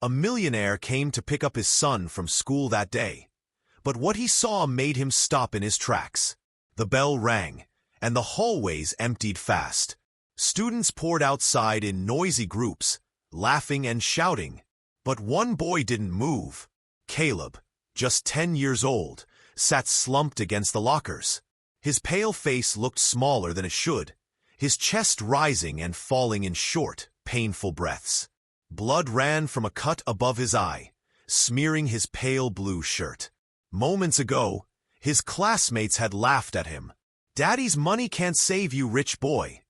A millionaire came to pick up his son from school that day, but what he saw made him stop in his tracks. The bell rang, and the hallways emptied fast. Students poured outside in noisy groups, laughing and shouting. But one boy didn't move. Caleb, just 10 years old, sat slumped against the lockers. His pale face looked smaller than it should, his chest rising and falling in short, painful breaths. Blood ran from a cut above his eye, smearing his pale blue shirt. Moments ago, his classmates had laughed at him. "Daddy's money can't save you, rich boy,"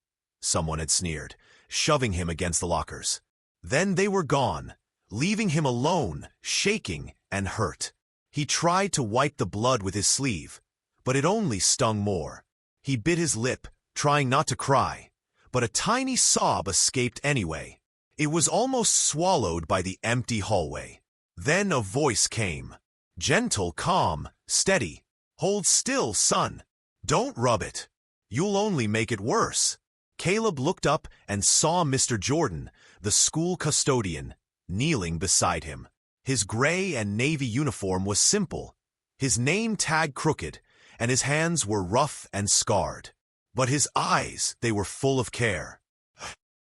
someone had sneered, shoving him against the lockers. Then they were gone, leaving him alone, shaking and hurt. He tried to wipe the blood with his sleeve, but it only stung more. He bit his lip, trying not to cry, but a tiny sob escaped anyway. It was almost swallowed by the empty hallway. Then a voice came. Gentle, calm, steady. "Hold still, son. Don't rub it. You'll only make it worse." Caleb looked up and saw Mr. Jordan, the school custodian, kneeling beside him. His gray and navy uniform was simple, his name tag crooked, and his hands were rough and scarred. But his eyes, they were full of care.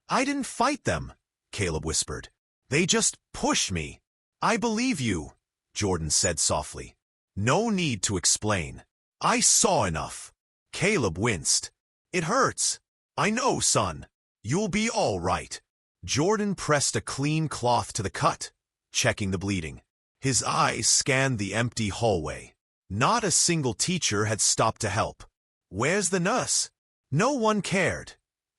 "I didn't fight them," Caleb whispered. "They just pushed me." "I believe you," Jordan said softly. "No need to explain. I saw enough." Caleb winced. "It hurts." "I know, son. You'll be all right." Jordan pressed a clean cloth to the cut, checking the bleeding. His eyes scanned the empty hallway. Not a single teacher had stopped to help. "Where's the nurse?" "No one cared."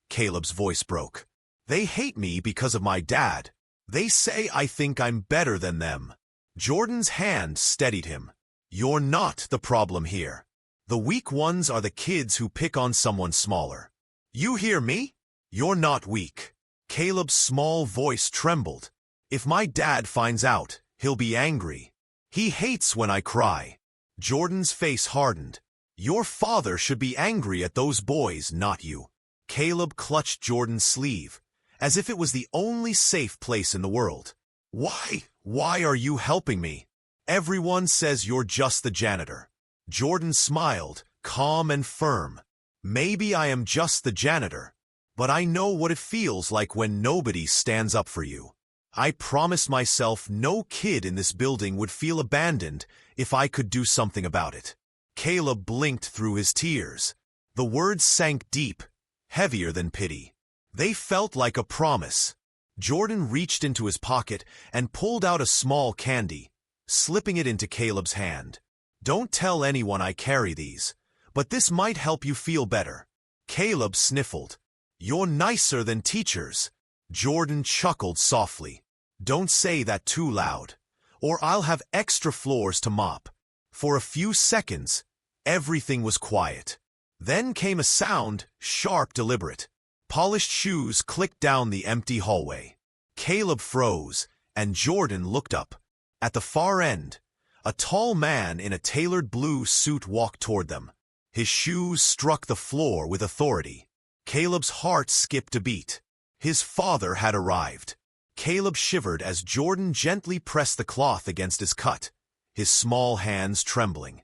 Caleb's voice broke. "They hate me because of my dad. They say I think I'm better than them." Jordan's hand steadied him. "You're not the problem here. The weak ones are the kids who pick on someone smaller. You hear me? You're not weak." Caleb's small voice trembled. "If my dad finds out, he'll be angry. He hates when I cry." Jordan's face hardened. "Your father should be angry at those boys, not you." Caleb clutched Jordan's sleeve, as if it was the only safe place in the world. Why are you helping me? Everyone says you're just the janitor." Jordan smiled, calm and firm. "Maybe I am just the janitor, but I know what it feels like when nobody stands up for you. I promised myself no kid in this building would feel abandoned if I could do something about it." Caleb blinked through his tears. The words sank deep, heavier than pity. They felt like a promise. Jordan reached into his pocket and pulled out a small candy, slipping it into Caleb's hand. "Don't tell anyone I carry these, but this might help you feel better." Caleb sniffled. "You're nicer than teachers." Jordan chuckled softly. "Don't say that too loud, or I'll have extra floors to mop." For a few seconds, everything was quiet. Then came a sound, sharp, deliberate. Polished shoes clicked down the empty hallway. Caleb froze, and Jordan looked up. At the far end, a tall man in a tailored blue suit walked toward them. His shoes struck the floor with authority. Caleb's heart skipped a beat. His father had arrived. Caleb shivered as Jordan gently pressed the cloth against his cut, his small hands trembling.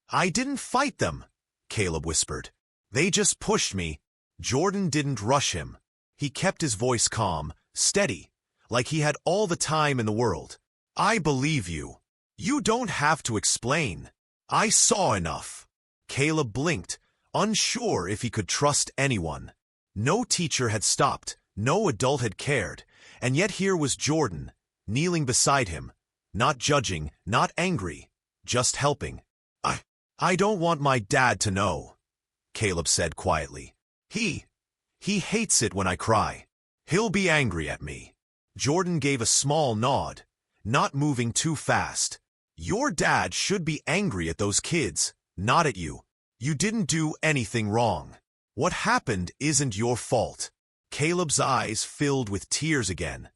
"I didn't fight them," Caleb whispered. "They just pushed me." Jordan didn't rush him. He kept his voice calm, steady, like he had all the time in the world. "I believe you. You don't have to explain. I saw enough." Caleb blinked, unsure if he could trust anyone. No teacher had stopped, no adult had cared, and yet here was Jordan, kneeling beside him, not judging, not angry, just helping. I don't want my dad to know," Caleb said quietly. He hates it when I cry. He'll be angry at me." Jordan gave a small nod, not moving too fast. "Your dad should be angry at those kids, not at you. You didn't do anything wrong. What happened isn't your fault." Caleb's eyes filled with tears again,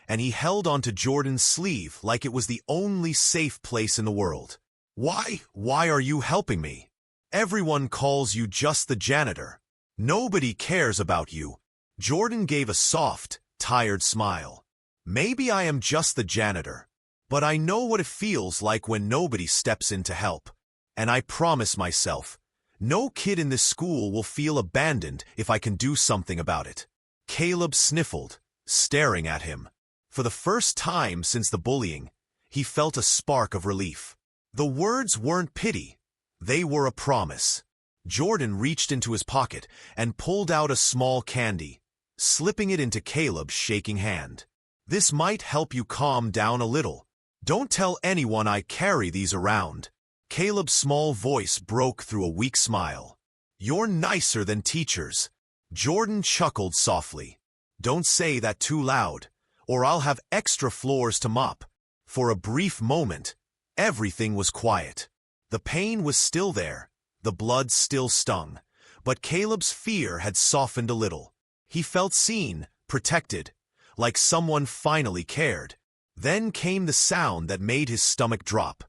and he held onto Jordan's sleeve like it was the only safe place in the world. Why are you helping me? Everyone calls you just the janitor. Nobody cares about you." Jordan gave a soft, tired smile. Maybe I am just the janitor, but I know what it feels like when nobody steps in to help. And I promise myself, no kid in this school will feel abandoned if I can do something about it." Caleb sniffled, staring at him. For the first time since the bullying, he felt a spark of relief. The words weren't pity, they were a promise. Jordan reached into his pocket and pulled out a small candy, slipping it into Caleb's shaking hand. "This might help you calm down a little. Don't tell anyone I carry these around." Caleb's small voice broke through a weak smile. "You're nicer than teachers." Jordan chuckled softly. "Don't say that too loud, or I'll have extra floors to mop." For a brief moment, everything was quiet. The pain was still there, the blood still stung, but Caleb's fear had softened a little. He felt seen, protected, like someone finally cared. Then came the sound that made his stomach drop.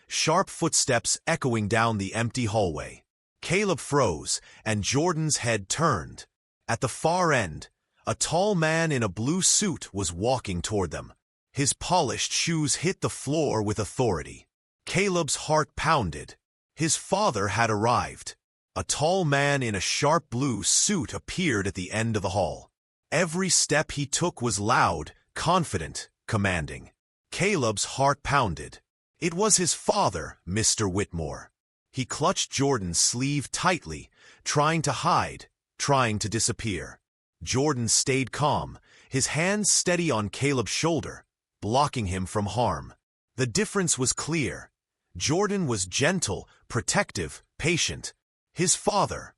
Sharp footsteps echoing down the empty hallway. Caleb froze, and Jordan's head turned. At the far end, a tall man in a blue suit was walking toward them. His polished shoes hit the floor with authority. Caleb's heart pounded. His father had arrived. A tall man in a sharp blue suit appeared at the end of the hall. Every step he took was loud, confident, commanding. Caleb's heart pounded. It was his father, Mr. Whitmore. He clutched Jordan's sleeve tightly, trying to hide, trying to disappear. Jordan stayed calm, his hands steady on Caleb's shoulder, blocking him from harm. The difference was clear. Jordan was gentle, protective, patient. His father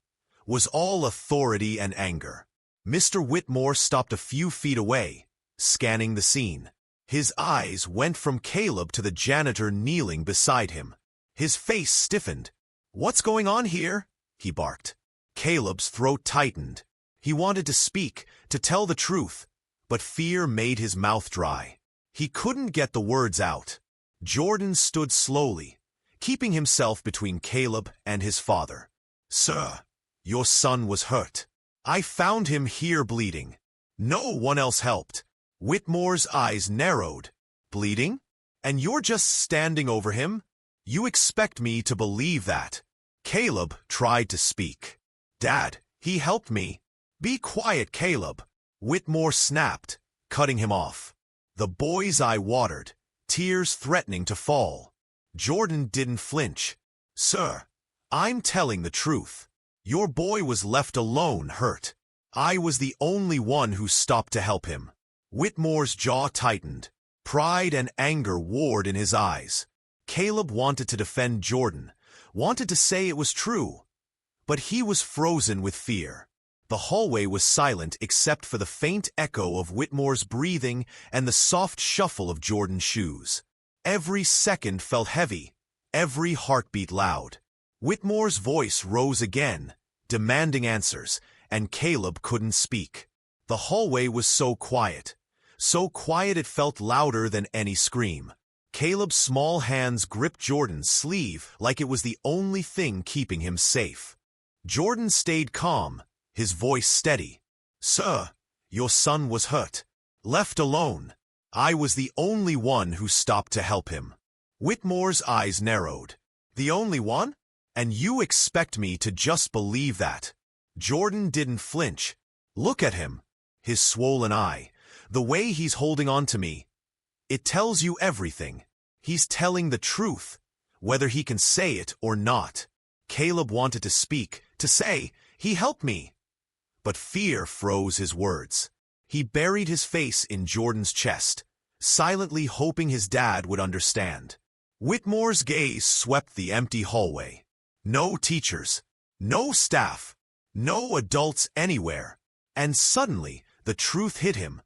was all authority and anger. Mr. Whitmore stopped a few feet away, scanning the scene. His eyes went from Caleb to the janitor kneeling beside him. His face stiffened. "What's going on here?" he barked. Caleb's throat tightened. He wanted to speak, to tell the truth, but fear made his mouth dry. He couldn't get the words out. Jordan stood slowly, keeping himself between Caleb and his father. "Sir, your son was hurt. I found him here bleeding. No one else helped." Whitmore's eyes narrowed. "Bleeding? And you're just standing over him? You expect me to believe that?" Caleb tried to speak. "Dad, he helped me." "Be quiet, Caleb," Whitmore snapped, cutting him off. The boy's eye watered, tears threatening to fall. Jordan didn't flinch. "Sir, I'm telling the truth. Your boy was left alone, hurt. I was the only one who stopped to help him." Whitmore's jaw tightened. Pride and anger warred in his eyes. Caleb wanted to defend Jordan, wanted to say it was true, but he was frozen with fear. The hallway was silent except for the faint echo of Whitmore's breathing and the soft shuffle of Jordan's shoes. Every second felt heavy, every heartbeat loud. Whitmore's voice rose again, demanding answers, and Caleb couldn't speak. The hallway was so quiet it felt louder than any scream. Caleb's small hands gripped Jordan's sleeve like it was the only thing keeping him safe. Jordan stayed calm, his voice steady. "Sir, your son was hurt. Left alone. I was the only one who stopped to help him." Whitmore's eyes narrowed. "The only one? And you expect me to just believe that?" Jordan didn't flinch. "Look at him. His swollen eye. The way he's holding on to me. It tells you everything. He's telling the truth, whether he can say it or not." Caleb wanted to speak, to say, "He helped me." But fear froze his words. He buried his face in Jordan's chest, silently hoping his dad would understand. Whitmore's gaze swept the empty hallway. No teachers, no staff, no adults anywhere. And suddenly, the truth hit him.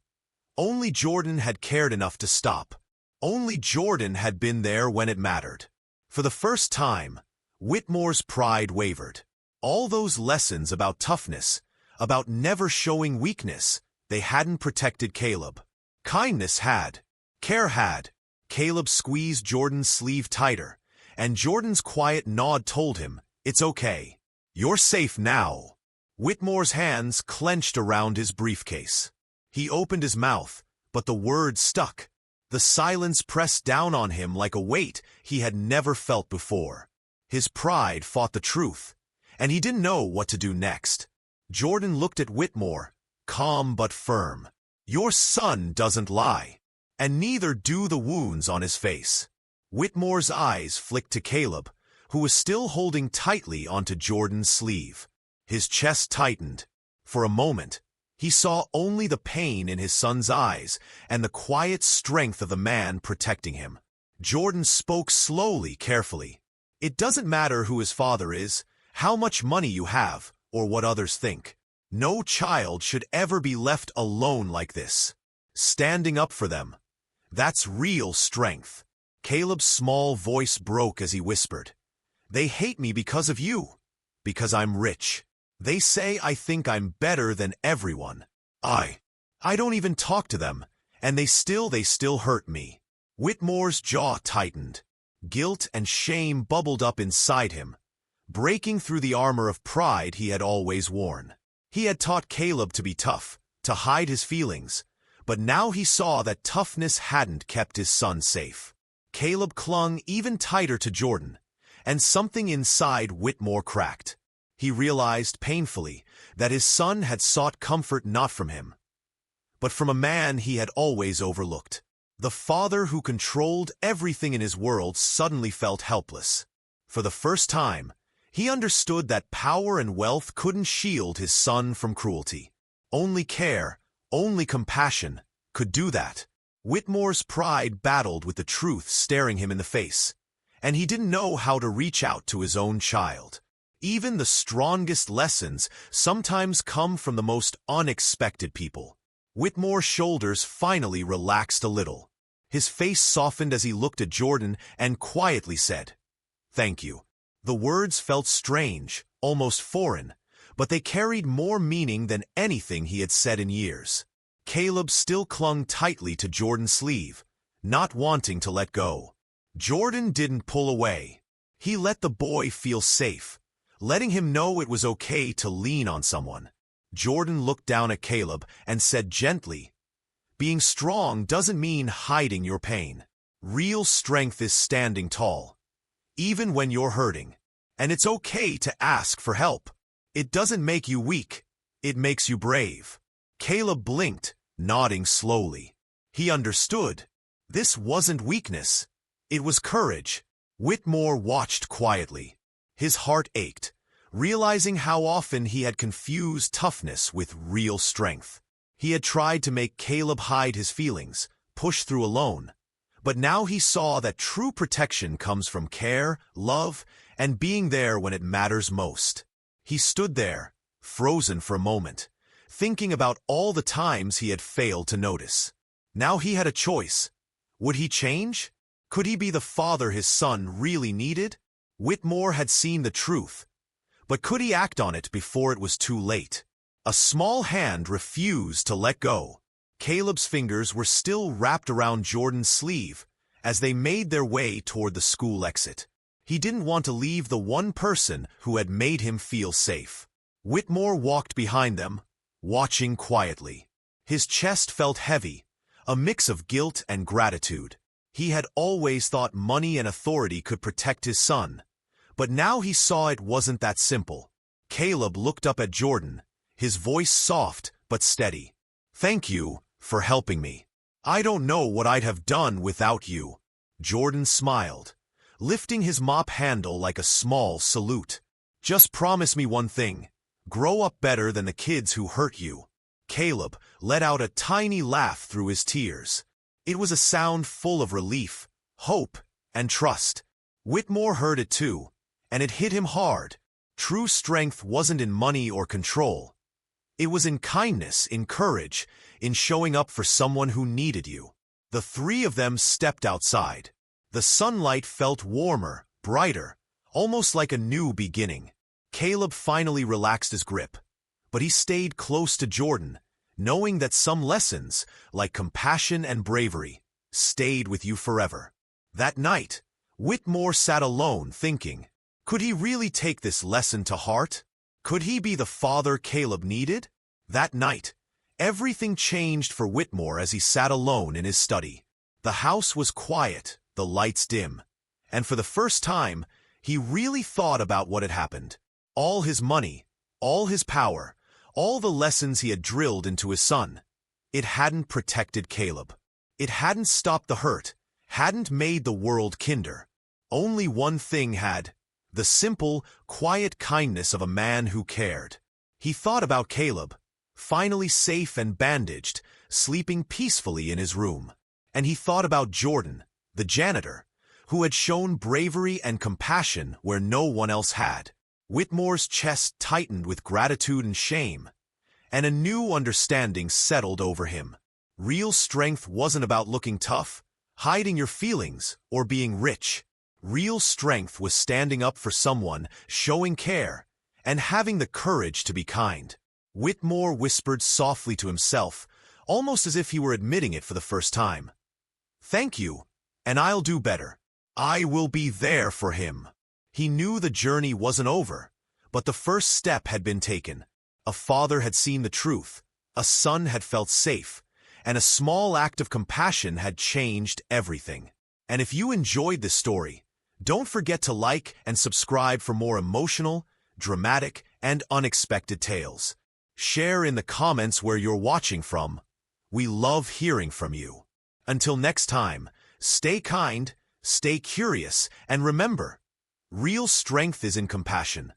Only Jordan had cared enough to stop. Only Jordan had been there when it mattered. For the first time, Whitmore's pride wavered. All those lessons about toughness, about never showing weakness, they hadn't protected Caleb. Kindness had. Care had. Caleb squeezed Jordan's sleeve tighter, and Jordan's quiet nod told him, "It's okay. You're safe now." Whitmore's hands clenched around his briefcase. He opened his mouth, but the words stuck. The silence pressed down on him like a weight he had never felt before. His pride fought the truth, and he didn't know what to do next. Jordan looked at Whitmore, calm but firm. Your son doesn't lie, and neither do the wounds on his face. Whitmore's eyes flicked to Caleb, who was still holding tightly onto Jordan's sleeve. His chest tightened. For a moment, he saw only the pain in his son's eyes and the quiet strength of the man protecting him. Jordan spoke slowly, carefully. It doesn't matter who his father is, how much money you have, or what others think. No child should ever be left alone like this. Standing up for them, that's real strength. Caleb's small voice broke as he whispered, They hate me because of you, because I'm rich. They say I think I'm better than everyone. I don't even talk to them, and they still hurt me. Whitmore's jaw tightened. Guilt and shame bubbled up inside him, breaking through the armor of pride he had always worn. He had taught Caleb to be tough, to hide his feelings, but now he saw that toughness hadn't kept his son safe. Caleb clung even tighter to Jordan, and something inside Whitmore cracked. He realized painfully that his son had sought comfort not from him, but from a man he had always overlooked. The father who controlled everything in his world suddenly felt helpless. For the first time, he understood that power and wealth couldn't shield his son from cruelty. Only care, only compassion, could do that. Whitmore's pride battled with the truth staring him in the face, and he didn't know how to reach out to his own child. Even the strongest lessons sometimes come from the most unexpected people. Whitmore's shoulders finally relaxed a little. His face softened as he looked at Jordan and quietly said, Thank you. The words felt strange, almost foreign, but they carried more meaning than anything he had said in years. Caleb still clung tightly to Jordan's sleeve, not wanting to let go. Jordan didn't pull away. He let the boy feel safe, letting him know it was okay to lean on someone. Jordan looked down at Caleb and said gently, Being strong doesn't mean hiding your pain. Real strength is standing tall, even when you're hurting. And it's okay to ask for help. It doesn't make you weak, it makes you brave. Caleb blinked, nodding slowly. He understood. This wasn't weakness. It was courage. Whitmore watched quietly. His heart ached, realizing how often he had confused toughness with real strength. He had tried to make Caleb hide his feelings, push through alone. But now he saw that true protection comes from care, love, and being there when it matters most. He stood there, frozen for a moment, thinking about all the times he had failed to notice. Now he had a choice. Would he change? Could he be the father his son really needed? Whitmore had seen the truth, but could he act on it before it was too late? A small hand refused to let go. Caleb's fingers were still wrapped around Jordan's sleeve as they made their way toward the school exit. He didn't want to leave the one person who had made him feel safe. Whitmore walked behind them, watching quietly. His chest felt heavy, a mix of guilt and gratitude. He had always thought money and authority could protect his son, but now he saw it wasn't that simple. Caleb looked up at Jordan, his voice soft but steady. Thank you for helping me. I don't know what I'd have done without you. Jordan smiled, lifting his mop handle like a small salute. Just promise me one thing. Grow up better than the kids who hurt you. Caleb let out a tiny laugh through his tears. It was a sound full of relief, hope, and trust. Whitmore heard it too, and it hit him hard. True strength wasn't in money or control. It was in kindness, in courage, in showing up for someone who needed you. The three of them stepped outside. The sunlight felt warmer, brighter, almost like a new beginning. Caleb finally relaxed his grip, but he stayed close to Jordan, knowing that some lessons, like compassion and bravery, stayed with you forever. That night, Whitmore sat alone thinking, could he really take this lesson to heart? Could he be the father Caleb needed? That night, Everything changed for Whitmore as he sat alone in his study. The house was quiet, the lights dim, and for the first time, he really thought about what had happened. All his money, all his power, all the lessons he had drilled into his son. It hadn't protected Caleb. It hadn't stopped the hurt, hadn't made the world kinder. Only one thing had: the simple, quiet kindness of a man who cared. He thought about Caleb, finally safe and bandaged, sleeping peacefully in his room. And he thought about Jordan, the janitor, who had shown bravery and compassion where no one else had. Whitmore's chest tightened with gratitude and shame, and a new understanding settled over him. Real strength wasn't about looking tough, hiding your feelings, or being rich. Real strength was standing up for someone, showing care, and having the courage to be kind. Whitmore whispered softly to himself, almost as if he were admitting it for the first time. "Thank you, and I'll do better. I will be there for him." He knew the journey wasn't over, but the first step had been taken. A father had seen the truth, a son had felt safe, and a small act of compassion had changed everything. And if you enjoyed this story, don't forget to like and subscribe for more emotional, dramatic, and unexpected tales. Share in the comments where you're watching from. We love hearing from you. Until next time, stay kind, stay curious, and remember, real strength is in compassion.